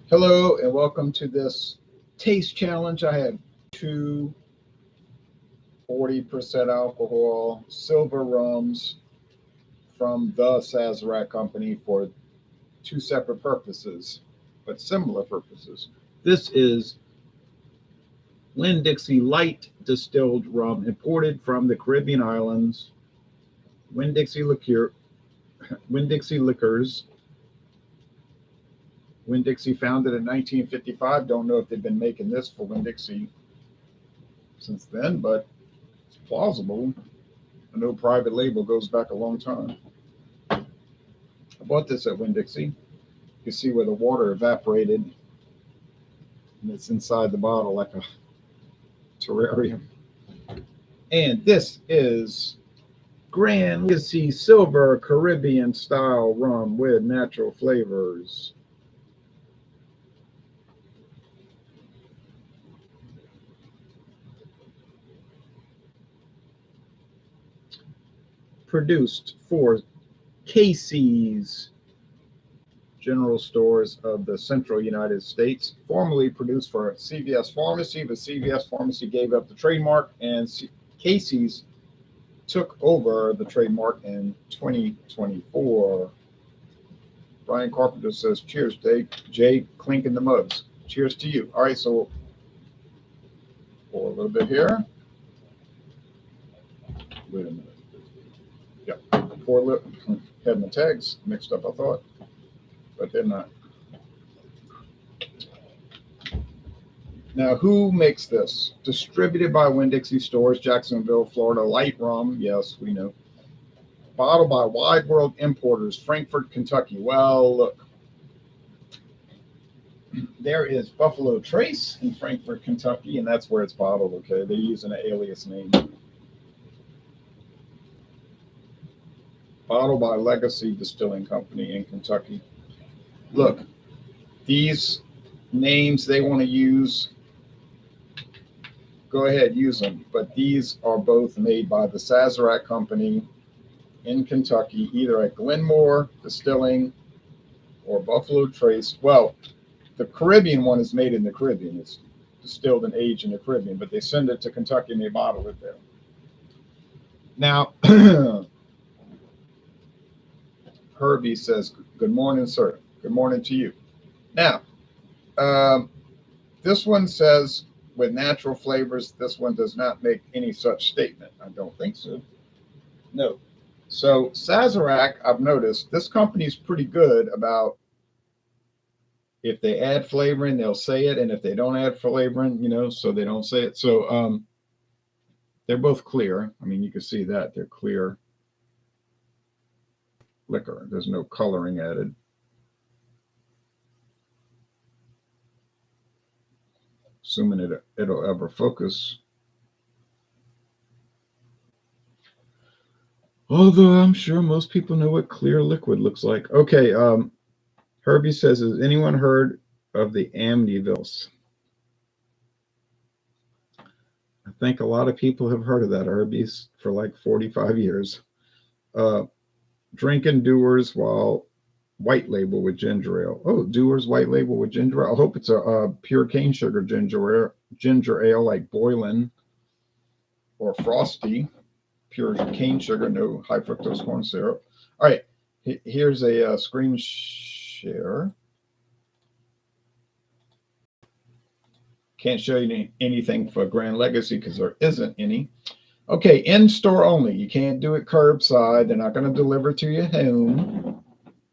Hello and welcome to this taste challenge. I have two 40% alcohol silver rums from the Sazerac Company for two separate purposes, but similar purposes. This is Winn-Dixie light distilled rum imported from the Caribbean islands. Winn-Dixie liquors. Winn-Dixie founded in 1955. Don't know if they've been making this for Winn-Dixie since then, but it's plausible. I know private label goes back a long time. I bought this at Winn-Dixie. You can see where the water evaporated, and it's inside the bottle like a terrarium. And this is Gran Legacy Silver Caribbean style rum with natural flavors. Produced for Casey's General Stores of the Central United States, formerly produced for CVS Pharmacy, but CVS Pharmacy gave up the trademark, and Casey's took over the trademark in 2024. Brian Carpenter says, cheers, Dave. Jay clinking the mugs. Cheers to you. All right, so pour a little bit here. Wait a minute. Yeah, pour a little. Had my tags mixed up, I thought, but they're not. Now, who makes this? Distributed by Winn-Dixie Stores, Jacksonville, Florida. Light rum, yes, we know. Bottled by Wide World Importers, Frankfort, Kentucky. Well, look, there is Buffalo Trace in Frankfort, Kentucky, and that's where it's bottled, okay? They're using an alias name. Bottled by Legacy Distilling Company in Kentucky. Look, these names they want to use, go ahead, use them. But these are both made by the Sazerac Company in Kentucky, either at Glenmore Distilling or Buffalo Trace. Well, the Caribbean one is made in the Caribbean. It's distilled and aged in the Caribbean, but they send it to Kentucky and they bottle it there. Now, Herbie says, good morning, sir. Good morning to you. Now, this one says with natural flavors. This one does not make any such statement. I don't think so. No. So Sazerac, I've noticed this company's pretty good about if they add flavoring, they'll say it. And if they don't add flavoring, so they don't say it. So they're both clear. I mean, you can see that they're clear liquor. There's no coloring added. Assuming it'll ever focus. Although I'm sure most people know what clear liquid looks like. Okay, Herbie says, has anyone heard of the Amityvilles? I think a lot of people have heard of that, Herbie's, for like 45 years. Drinking Dewar's while white label with ginger ale. Oh, Dewar's white label with ginger ale. I hope it's a pure cane sugar ginger ale like Boylan or Frosty. Pure cane sugar, no high fructose corn syrup. All right, here's a screen share. Can't show you anything for Gran Legacy because there isn't any. Okay, in-store only. You can't do it curbside. They're not going to deliver to your home.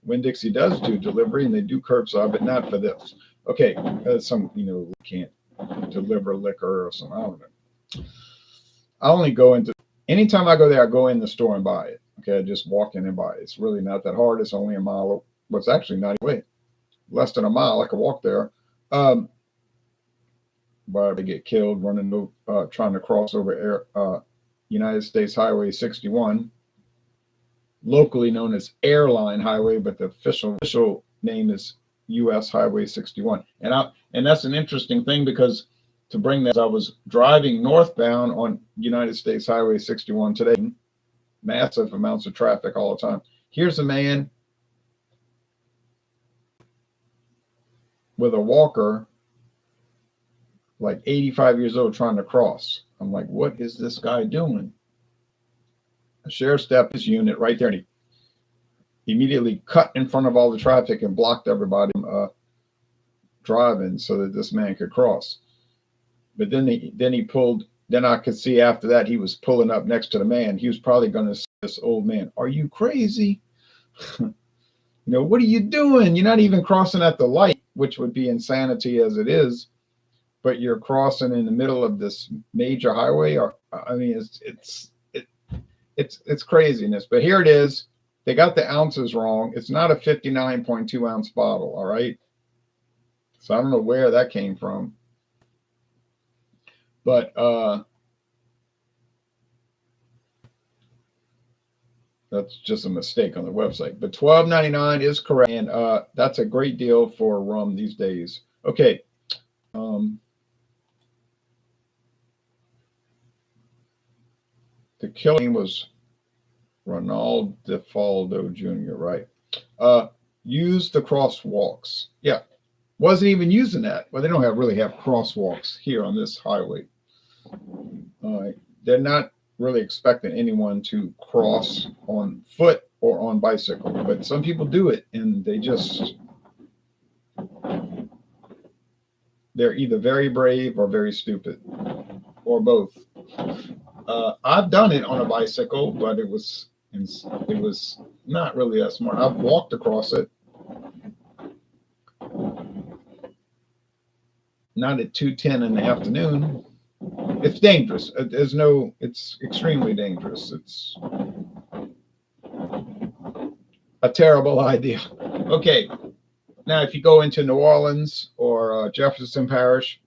Winn-Dixie does do delivery, and they do curbside, but not for this. Okay, some, we can't deliver liquor or something. I don't know. I only go into, anytime I go there, I go in the store and buy it. Okay, I just walk in and buy it. It's really not that hard. It's only a mile. Well, it's actually not away. Less than a mile. I could walk there. But they get killed running, trying to cross over United States Highway 61, locally known as Airline Highway, but the official name is U.S. Highway 61. And that's an interesting thing because to bring that, I was driving northbound on United States Highway 61 today. Massive amounts of traffic all the time. Here's a man with a walker, like 85 years old, trying to cross. I'm like, what is this guy doing? The sheriff stepped his unit right there, and he immediately cut in front of all the traffic and blocked everybody driving so that this man could cross. But then he pulled. Then I could see after that he was pulling up next to the man. He was probably going to say, "This old man, are you crazy? What are you doing? You're not even crossing at the light, which would be insanity as it is, but you're crossing in the middle of this major highway. Or I mean, it's craziness. But here it is. They got the ounces wrong. It's not a 59.2 ounce bottle. All right. So I don't know where that came from. But that's just a mistake on the website. But $12.99 is correct, and that's a great deal for rum these days. Okay. The killing was Ronald DeFaldo Jr., right? Used the crosswalks. Yeah. Wasn't even using that. Well, they don't really have crosswalks here on this highway. They're not really expecting anyone to cross on foot or on bicycle, but some people do it, and they're either very brave or very stupid, or both. I've done it on a bicycle, but it was not really that smart. I've walked across it. Not at 2:10 in the afternoon. It's dangerous. It's extremely dangerous. It's a terrible idea. Okay. Now, if you go into New Orleans or Jefferson Parish,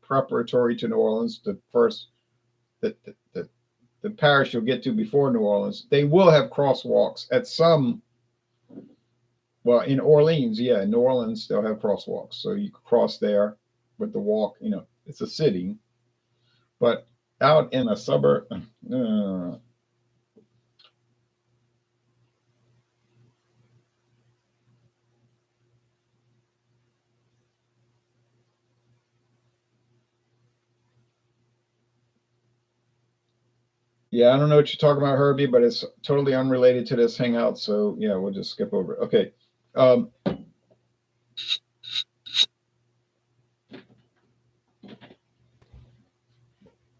preparatory to New Orleans, the parish you'll get to before New Orleans, they will have crosswalks at some. Well, in Orleans, yeah, in New Orleans, they'll have crosswalks. So you can cross there with the walk. It's a city. But out in a suburb, yeah, I don't know what you're talking about, Herbie, but it's totally unrelated to this hangout. So yeah, we'll just skip over it. Okay.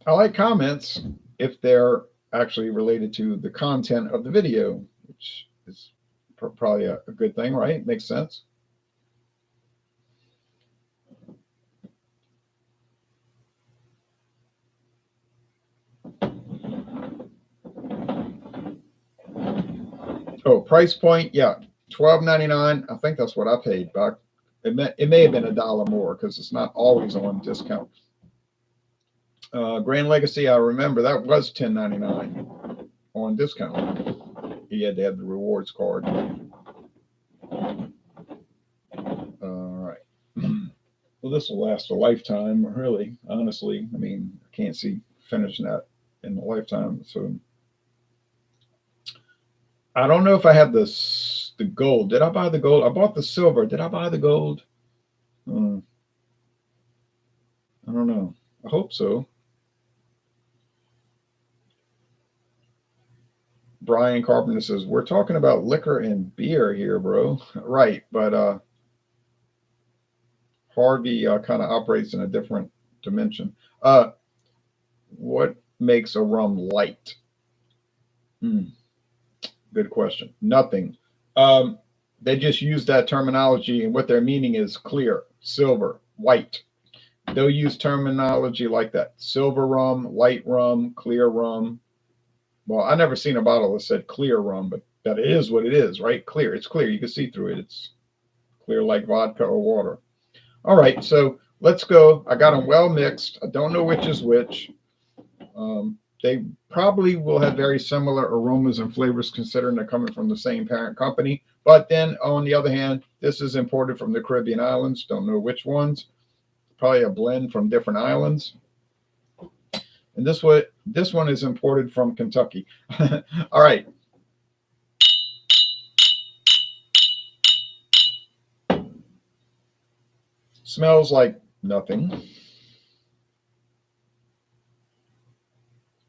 I like comments if they're actually related to the content of the video, which is probably a good thing, right? Makes sense. Oh, price point, yeah, $12.99. I think that's what I paid back. It may have been $1 more because it's not always on discount. Grand Legacy, I remember that was $10.99 on discount. He had to have the rewards card. All right. Well, this will last a lifetime, really. Honestly, I mean, I can't see finishing that in a lifetime. So I don't know if I have the gold. Did I buy the gold? I bought the silver. Did I buy the gold? I don't know. I hope so. Brian Carpenter says, we're talking about liquor and beer here, bro. Right. But Harvey kind of operates in a different dimension. What makes a rum light? Good question. Nothing. They just use that terminology, and what their meaning is clear, silver, white. They'll use terminology like that. Silver rum, light rum, clear rum. Well, I never seen a bottle that said clear rum, but that is what it is, right? Clear. It's clear. You can see through it. It's clear like vodka or water. All right, so let's go. I got them well mixed. I don't know which is which. They probably will have very similar aromas and flavors considering they're coming from the same parent company. But then on the other hand, this is imported from the Caribbean islands. Don't know which ones. Probably a blend from different islands. And this one is imported from Kentucky. All right. Smells like nothing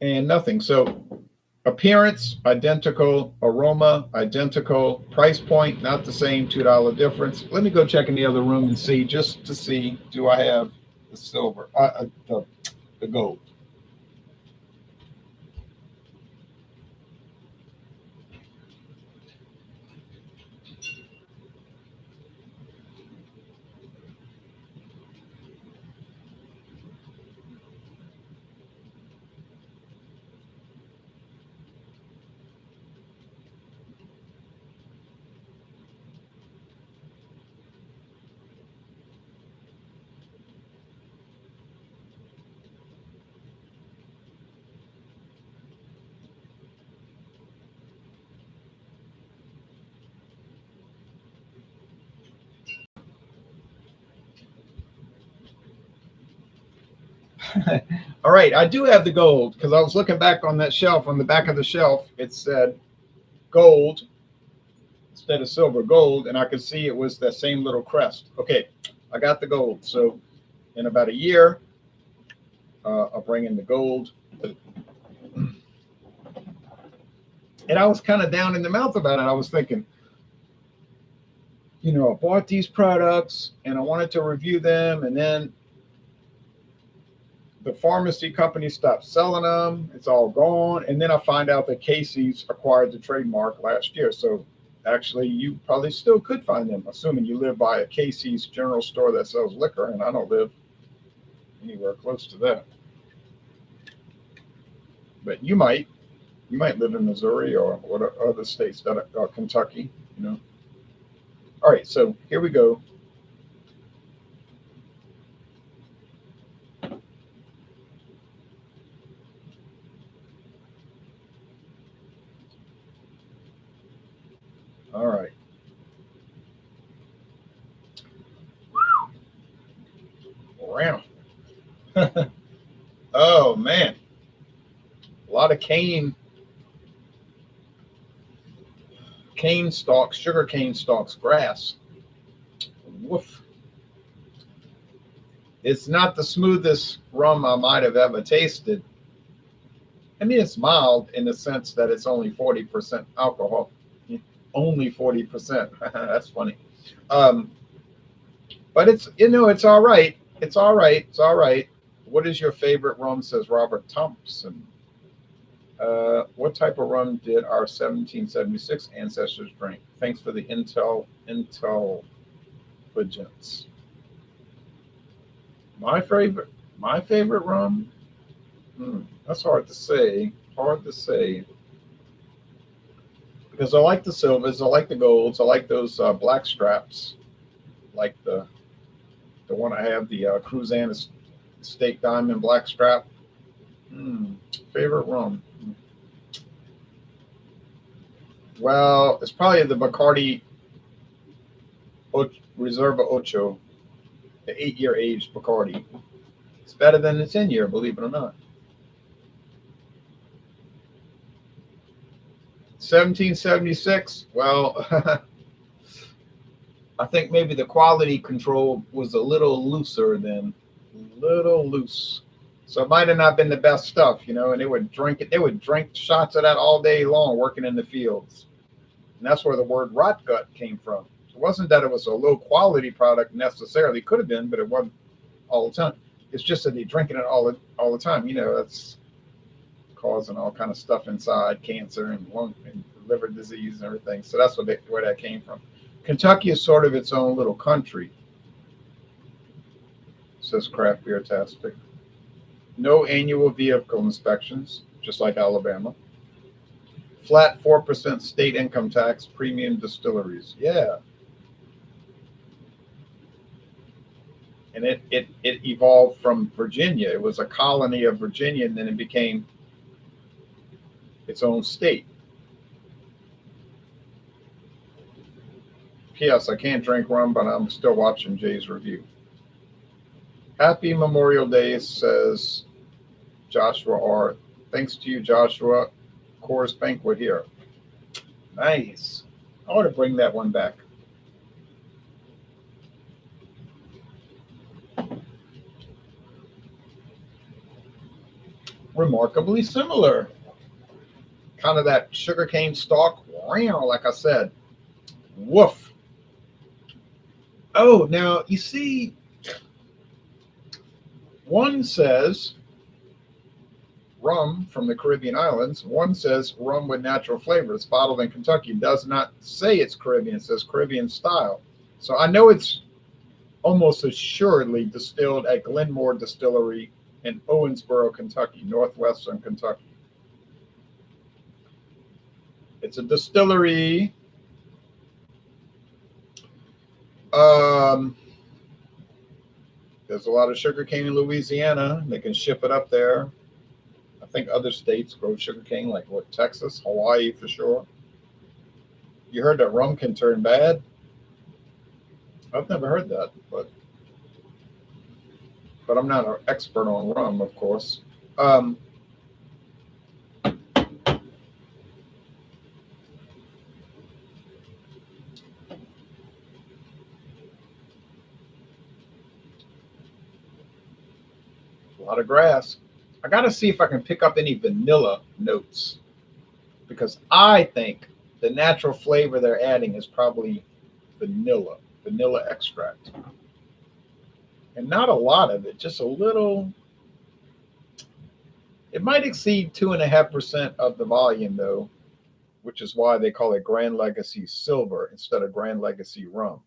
and nothing. So appearance, identical. Aroma, identical. Price point, not the same, $2 difference. Let me go check in the other room and see, just to see, do I have the silver, the gold? All right, I do have the gold because I was looking back on that shelf. On the back of the shelf, it said gold instead of silver, gold, and I could see it was that same little crest. Okay, I got the gold. So in about a year, I'll bring in the gold. And I was kind of down in the mouth about it. I was thinking, I bought these products and I wanted to review them, and then the pharmacy company stopped selling them. It's all gone. And then I find out that Casey's acquired the trademark last year. So actually, you probably still could find them, assuming you live by a Casey's general store that sells liquor, and I don't live anywhere close to that. But you might live in Missouri or what other states that are Kentucky. All right, so here we go. All right. Wow. Oh man, a lot of cane stalks, sugar cane stalks, grass. Woof. It's not the smoothest rum I might have ever tasted. I mean, it's mild in the sense that it's only 40% alcohol. Only 40%. That's funny. Um, but it's all right. It's all right. It's all right. What is your favorite rum? Says Robert Thompson. What type of rum did our 1776 ancestors drink? Thanks for the intelligence. My favorite, my favorite rum. That's hard to say. Hard to say because I like the silvers, I like the golds, I like those black straps, like the one I have, the Cruzan Estate Diamond Black Strap. Favorite rum. Well, it's probably the Bacardi Reserva Ocho, the 8-year aged Bacardi. It's better than the 10-year, believe it or not. 1776. Well, I think maybe the quality control was a little loose. So it might have not been the best stuff, and they would drink it. They would drink shots of that all day long working in the fields. And that's where the word rot gut came from. It wasn't that it was a low quality product necessarily. Could have been, but it wasn't all the time. It's just that they're drinking it all the time. That's causing all kind of stuff inside, cancer and lung and liver disease and everything. So that's where that came from. Kentucky is sort of its own little country, says Craft Beer Tastic. No annual vehicle inspections, just like Alabama. Flat 4% state income tax, premium distilleries. Yeah. And it evolved from Virginia. It was a colony of Virginia, and then it became its own state. P.S. I can't drink rum, but I'm still watching Jay's review. Happy Memorial Day, says Joshua R. Thanks to you, Joshua. Coors Banquet here. Nice. I ought to bring that one back. remarkably similar. Kind of that sugarcane stalk, like I said. Woof. Oh, now you see, one says rum from the Caribbean islands. One says rum with natural flavors, bottled in Kentucky. It does not say it's Caribbean. It says Caribbean style. So I know it's almost assuredly distilled at Glenmore Distillery in Owensboro, Kentucky, northwestern Kentucky. It's a distillery. There's a lot of sugarcane in Louisiana. They can ship it up there. I think other states grow sugarcane, like what, Texas, Hawaii for sure. You heard that rum can turn bad? I've never heard that, but I'm not an expert on rum, of course. A lot of grass. I got to see if I can pick up any vanilla notes, because I think the natural flavor they're adding is probably vanilla extract. And not a lot of it, just a little. It might exceed 2.5% of the volume, though, which is why they call it Grand Legacy Silver instead of Grand Legacy Rum.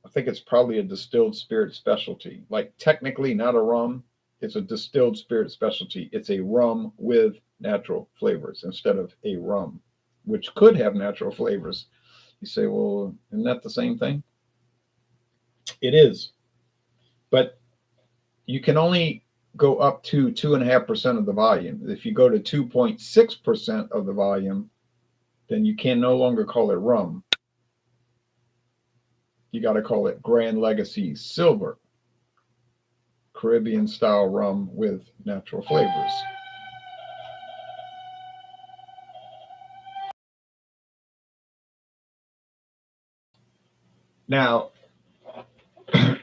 I think it's probably a distilled spirit specialty. Like, technically not a rum, it's a distilled spirit specialty. It's a rum with natural flavors instead of a rum, which could have natural flavors. You say, well, isn't that the same thing? It is. But you can only go up to 2.5% of the volume. If you go to 2.6% of the volume, then you can no longer call it rum. You got to call it Grand Legacy Silver, Caribbean style rum with natural flavors. Now,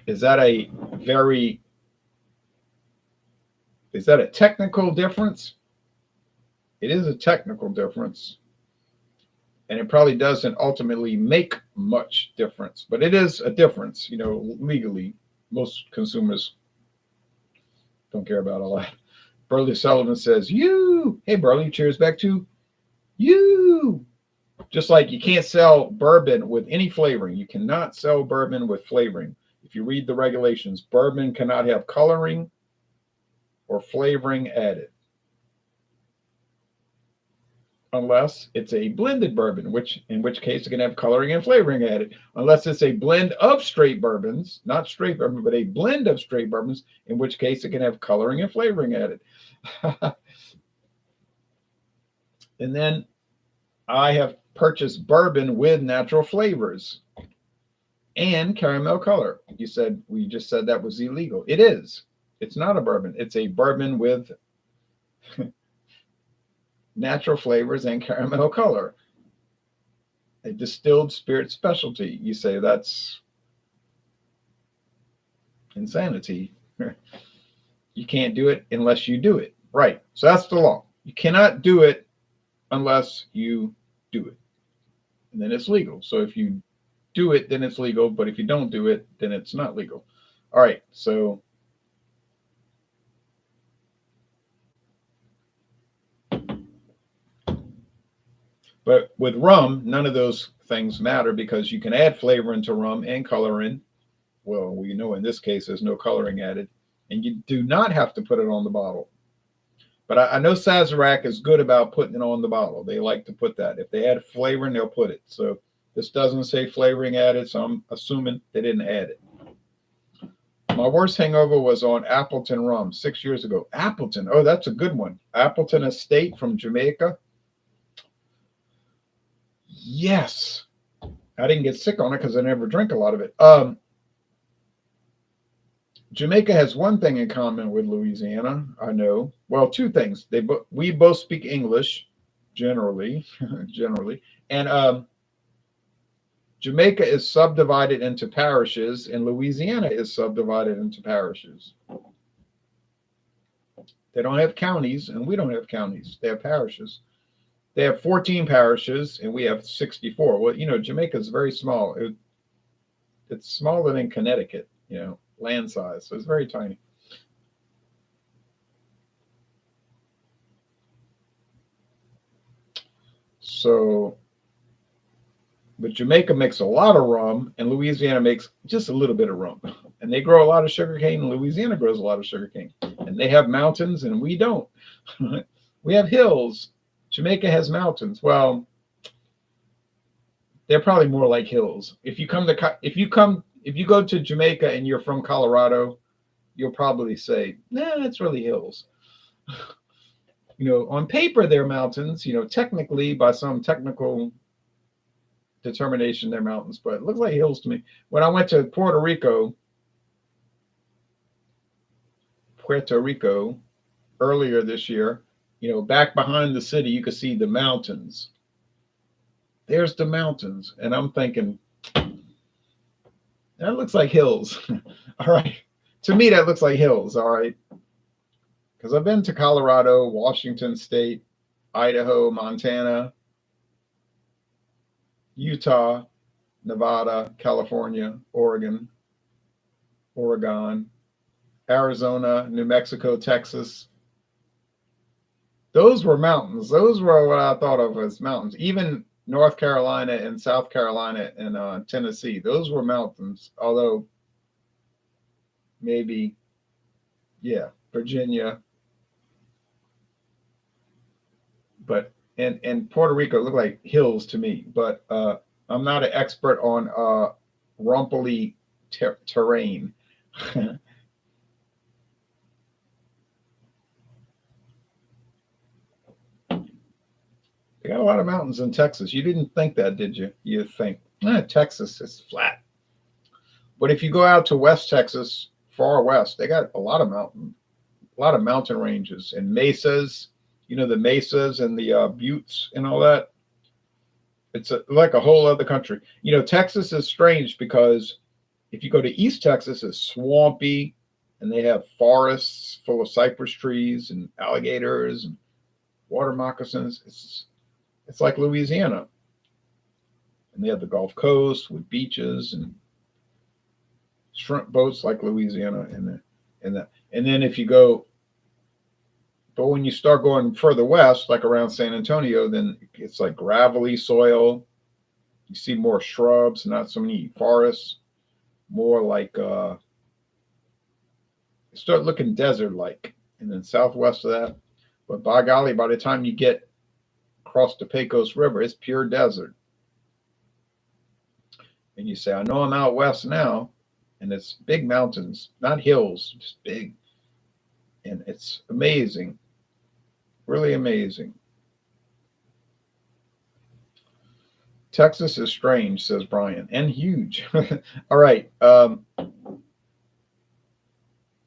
is that a technical difference? It is a technical difference. And it probably doesn't ultimately make much difference, but it is a difference. Legally, most consumers don't care about all that. Burley Sullivan says, you. Hey, Burley, cheers back to you. Just like you can't sell bourbon with any flavoring. You cannot sell bourbon with flavoring. If you read the regulations, bourbon cannot have coloring or flavoring added, unless it's a blended bourbon, in which case it can have coloring and flavoring added. Unless it's a blend of straight bourbons, not straight bourbon, but a blend of straight bourbons, in which case it can have coloring and flavoring added. And then I have purchased bourbon with natural flavors and caramel color. We just said that was illegal. It is. It's not a bourbon. It's a bourbon with natural flavors and caramel color. A distilled spirit specialty. You say that's insanity. You can't do it unless you do it. Right. So that's the law. You cannot do it unless you do it. And then it's legal. So if you do it, then it's legal. But if you don't do it, then it's not legal. All right. So but with rum, none of those things matter, because you can add flavor into rum and color in. Well, we know in this case there's no coloring added, and you do not have to put it on the bottle. But I know Sazerac is good about putting it on the bottle. They like to put that. If they add flavoring, they'll put it. So this doesn't say flavoring added, so I'm assuming they didn't add it. My worst hangover was on Appleton rum 6 years ago. Appleton, oh, that's a good one. Appleton Estate from Jamaica. Yes. I didn't get sick on it because I never drink a lot of it. Jamaica has one thing in common with Louisiana, I know. Well, two things. We both speak English, generally, and Jamaica is subdivided into parishes, and Louisiana is subdivided into parishes. They don't have counties, and we don't have counties. They have parishes. They have 14 parishes, and we have 64. Well, Jamaica is very small. It's smaller than Connecticut, land size. So it's very tiny. So, but Jamaica makes a lot of rum, and Louisiana makes just a little bit of rum. And they grow a lot of sugarcane, and Louisiana grows a lot of sugarcane. And they have mountains, and we don't. We have hills. Jamaica has mountains. Well, they're probably more like hills. If you go to Jamaica and you're from Colorado, you'll probably say, nah, it's really hills. On paper they're mountains. Technically by some technical determination they're mountains, but it looks like hills to me. When I went to Puerto Rico earlier this year, back behind the city, you could see the mountains. There's the mountains. And I'm thinking, that looks like hills. All right. To me, that looks like hills. All right. Because I've been to Colorado, Washington State, Idaho, Montana, Utah, Nevada, California, Oregon, Arizona, New Mexico, Texas. Those were mountains. Those were what I thought of as mountains. Even North Carolina and South Carolina and Tennessee, those were mountains. Although maybe, Virginia. But and Puerto Rico looked like hills to me. But I'm not an expert on rumply terrain. They got a lot of mountains in Texas. You didn't think that, did you? You think, Texas is flat. But if you go out to West Texas, far west, they got a lot of mountain ranges and mesas. The mesas and the buttes and all that. It's like a whole other country. Texas is strange because if you go to East Texas, it's swampy, and they have forests full of cypress trees and alligators and water moccasins. It's like Louisiana. And they have the Gulf Coast with beaches and shrimp boats like Louisiana and that. And then but when you start going further west, like around San Antonio, then it's like gravelly soil. You see more shrubs, not so many forests. More like start looking desert-like. And then southwest of that. But by golly, by the time you get across the Pecos River, it's pure desert. And you say, I know I'm out west now, and it's big mountains, not hills, just big. And it's amazing, really amazing. Texas is strange, says Brian, and huge. All right.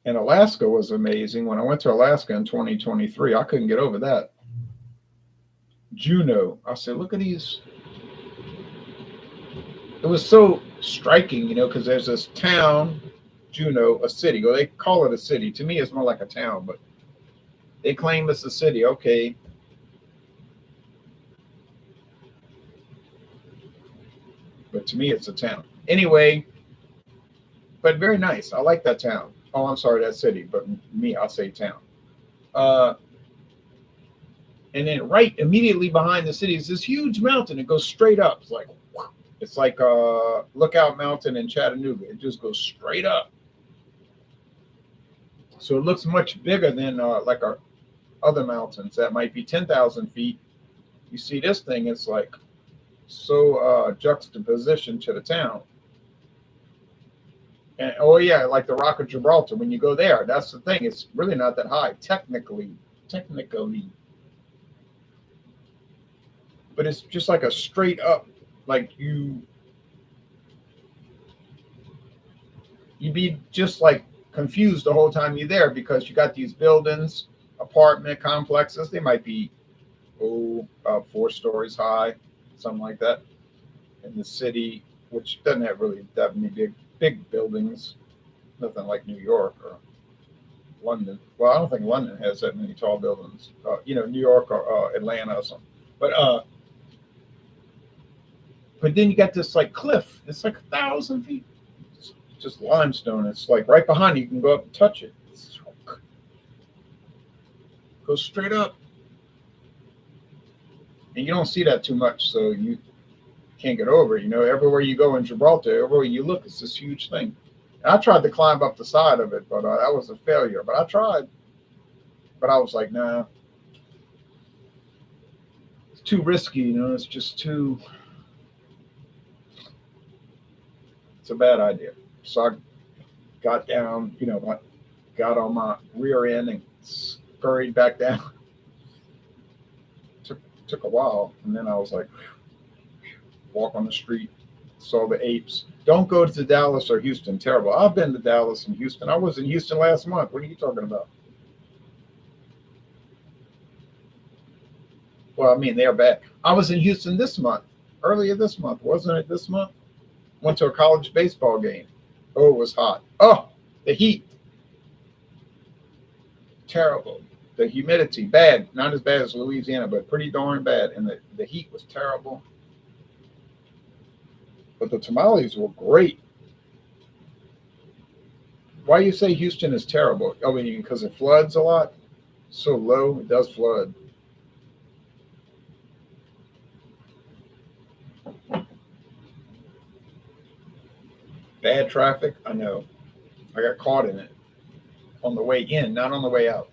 And Alaska was amazing. When I went to Alaska in 2023, I couldn't get over that. Juneau. I said, look at these. It was so striking, because there's this town, Juneau, a city. Well, they call it a city. To me, it's more like a town, but they claim it's a city. Okay. But to me, it's a town. Anyway, but very nice. I like that town. Oh, I'm sorry, that city. But me, I'll say town. And then right immediately behind the city is this huge mountain. It goes straight up. It's like Lookout Mountain in Chattanooga. It just goes straight up. So it looks much bigger than like our other mountains that might be 10,000 feet. You see this thing, it's like so juxtaposition to the town. And like the Rock of Gibraltar. When you go there, that's the thing. It's really not that high technically. But it's just like a straight up, like you'd be just like confused the whole time you're there because you got these buildings, apartment complexes. They might be about 4 stories high, something like that. In the city, which doesn't have really that many big buildings, nothing like New York or London. Well, I don't think London has that many tall buildings. New York or Atlanta or something. But then you got this like cliff. It's like 1,000 feet. It's just limestone. It's like right behind you. You can go up and touch it. Goes straight up. And you don't see that too much, so you can't get over it. Everywhere you go in Gibraltar, everywhere you look, it's this huge thing. And I tried to climb up the side of it, but that was a failure. But I tried. But I was like, nah, it's too risky. It's just too. It's a bad idea. So I got down, got on my rear end and scurried back down. Took a while, and then I was like, walk on the street, saw the apes. Don't go to Dallas or Houston. Terrible. I've been to Dallas and Houston. I was in Houston last month. What are you talking about? Well, I mean, they're back. I was in Houston this month, earlier this month. Wasn't it this month? Went to a college baseball game. Oh, it was hot. Oh, the heat. Terrible. The humidity, bad. Not as bad as Louisiana, but pretty darn bad. And the heat was terrible. But the tamales were great. Why you say Houston is terrible? I mean, because it floods a lot? So low, it does flood. Bad traffic? I know. I got caught in it on the way in, not on the way out.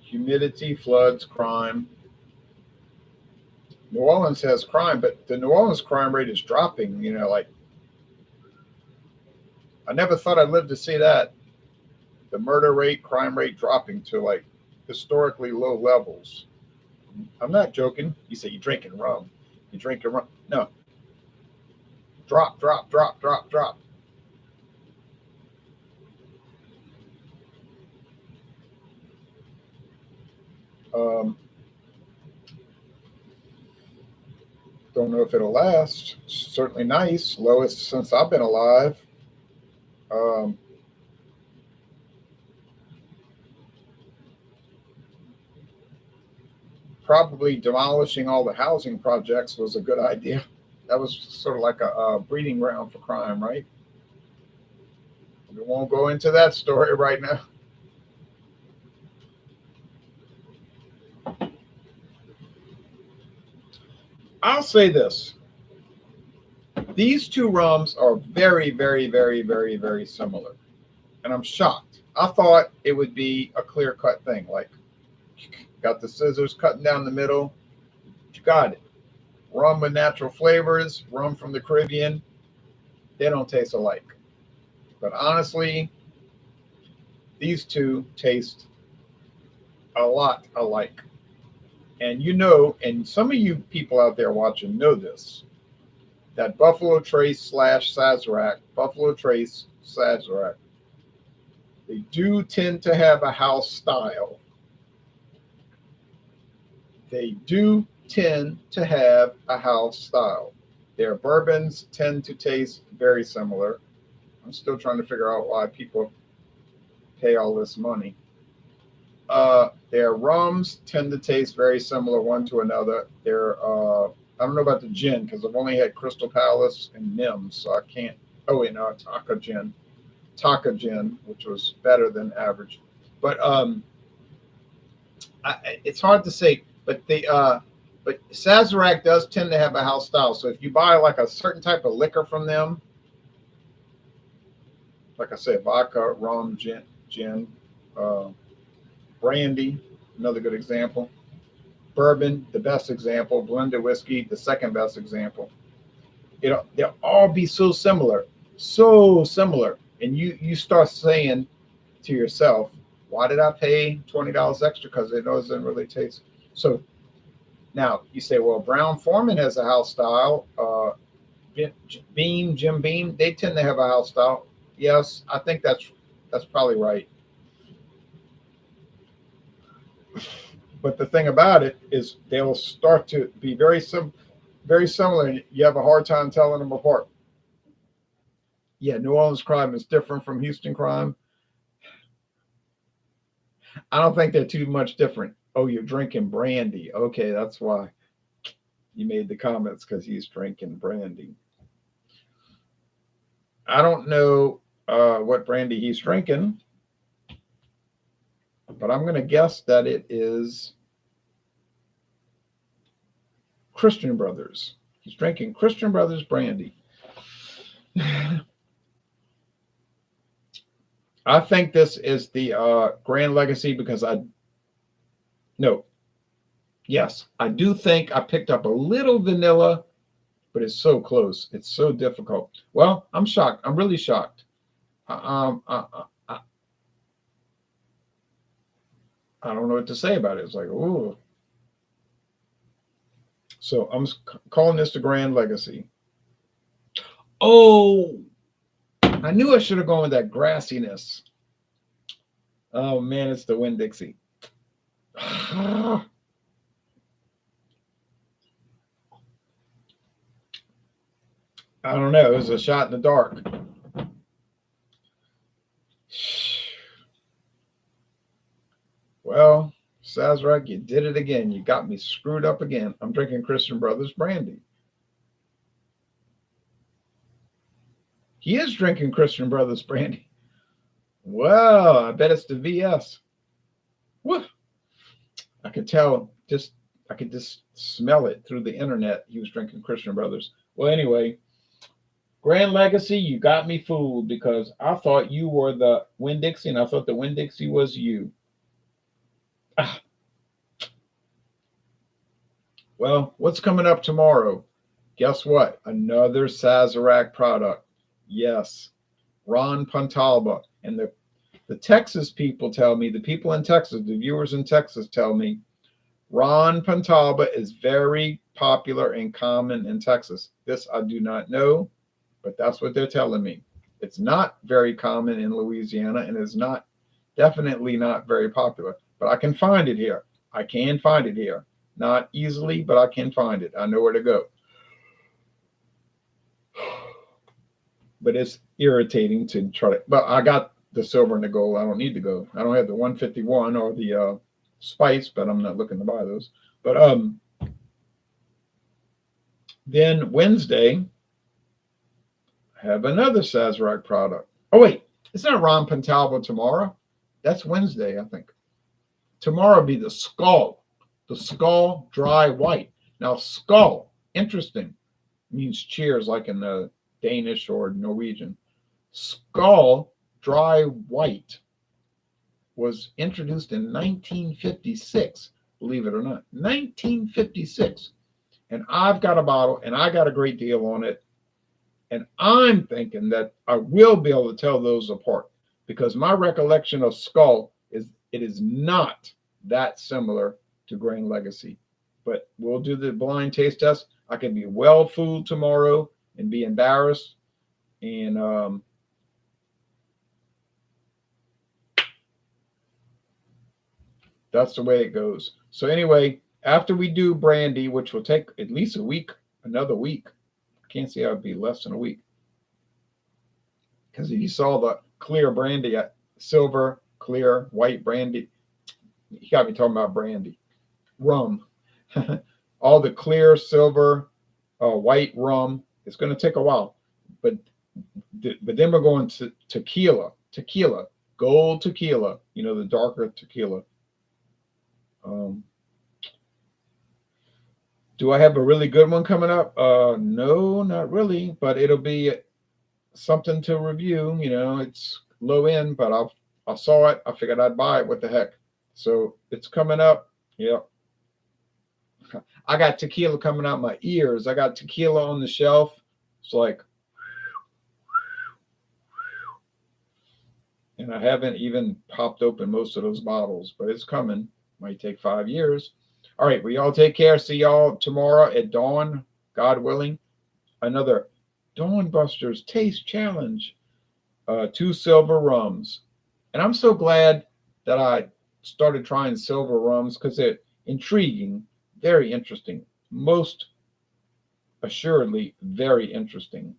Humidity, floods, crime. New Orleans has crime, but the New Orleans crime rate is dropping. I never thought I'd live to see that. The murder rate, crime rate dropping to like historically low levels. I'm not joking. You say you're drinking rum. You're drinking rum. No. Drop, drop, drop, drop, drop. Don't know if it'll last. Certainly nice. Lowest since I've been alive. Probably demolishing all the housing projects was a good idea. That was sort of like a breeding ground for crime, right? We won't go into that story right now. I'll say this. These two rums are very, very, very, very, very similar. And I'm shocked. I thought it would be a clear-cut thing. Like, got the scissors cutting down the middle. You got it. Rum with natural flavors, rum from the Caribbean. They don't taste alike. But honestly, these two taste a lot alike. And and some of you people out there watching know this, that Buffalo Trace / Sazerac, Buffalo Trace Sazerac, they do tend to have a house style. They do tend to have a house style. Their bourbons tend to taste very similar. I'm still trying to figure out why people pay all this money. Their rums tend to taste very similar one to another. I don't know about the gin because I've only had Crystal Palace and Nims, so I can't. Oh wait, no, Taka gin, which was better than average. But it's hard to say. But Sazerac does tend to have a house style. So if you buy like a certain type of liquor from them, like I said, vodka, rum, gin, brandy, another good example. Bourbon, the best example. Blended whiskey, the second best example. They'll all be so similar, and you start saying to yourself, "Why did I pay $20 extra?" Because it doesn't really taste. So now you say, "Well, Brown-Forman has a house style. Jim Beam, they tend to have a house style." Yes, I think that's probably right. But the thing about it is they'll start to be very similar, and you have a hard time telling them apart. Yeah, New Orleans crime is different from Houston crime. I don't think they're too much different. Oh, you're drinking brandy. Okay, that's why you made the comments, because he's drinking brandy. I don't know what brandy he's drinking, but I'm going to guess that it is Christian Brothers. He's drinking Christian Brothers brandy. I think this is the Grand Legacy because yes, I do think I picked up a little vanilla, but it's so close. It's so difficult. Well, I'm shocked. I'm really shocked. I don't know what to say about it. It's like, ooh. So I'm calling this the Grand Legacy. Oh, I knew I should have gone with that grassiness. Oh man, it's the Winn-Dixie. I don't know. It was a shot in the dark. Well, Sazerac, you did it again. You got me screwed up again. I'm drinking Christian Brothers brandy. He is drinking Christian Brothers brandy. Well, I bet it's the VS. Woo. I could tell, I could just smell it through the internet. He was drinking Christian Brothers. Well, anyway, Grand Legacy, you got me fooled because I thought you were the Winn-Dixie, and I thought the Winn-Dixie was you. Ah. Well, what's coming up tomorrow? Guess what? Another Sazerac product. Yes, Ron Pontalba. And the Texas people tell me, the people in Texas, the viewers in Texas tell me, Ron Pontalba is very popular and common in Texas. This I do not know, but that's what they're telling me. It's not very common in Louisiana, and it's definitely not very popular. But I can find it here. I can find it here. Not easily, but I can find it. I know where to go. But it's irritating to try to. But I got the silver and the gold. I don't need to go. I don't have the 151 or the spice, but I'm not looking to buy those. But then Wednesday, I have another Sazerac product. Oh wait, it's not Ron Pontalba tomorrow. That's Wednesday, I think. Tomorrow will be the Skull Dry White. Now Skull, interesting, means cheers, like in the Danish or Norwegian. Skull Dry White was introduced in 1956, believe it or not. 1956. And I've got a bottle, and I got a great deal on it. And I'm thinking that I will be able to tell those apart, because my recollection of Skull is it is not that similar to Grand Legacy. But we'll do the blind taste test. I can be well fooled tomorrow and be embarrassed. And that's the way it goes. So anyway, after we do brandy, which will take at least a week, another week. I can't see how it'd be less than a week. Because if you saw the clear brandy, silver, clear, white brandy, you got me talking about brandy. Rum. All the clear, silver, white rum. It's going to take a while. But then we're going to tequila, gold tequila, the darker tequila. Do I have a really good one coming up? No, not really, but it'll be something to review. It's low end, but I saw it. I figured I'd buy it. What the heck? So it's coming up. Yeah. I got tequila coming out my ears. I got tequila on the shelf. It's like, and I haven't even popped open most of those bottles, but it's coming. Might take 5 years. All right, well, y'all take care. See y'all tomorrow at dawn, God willing. Another Dawn Busters Taste Challenge. 2 silver rums. And I'm so glad that I started trying silver rums, because it Intriguing, very interesting, most assuredly very interesting.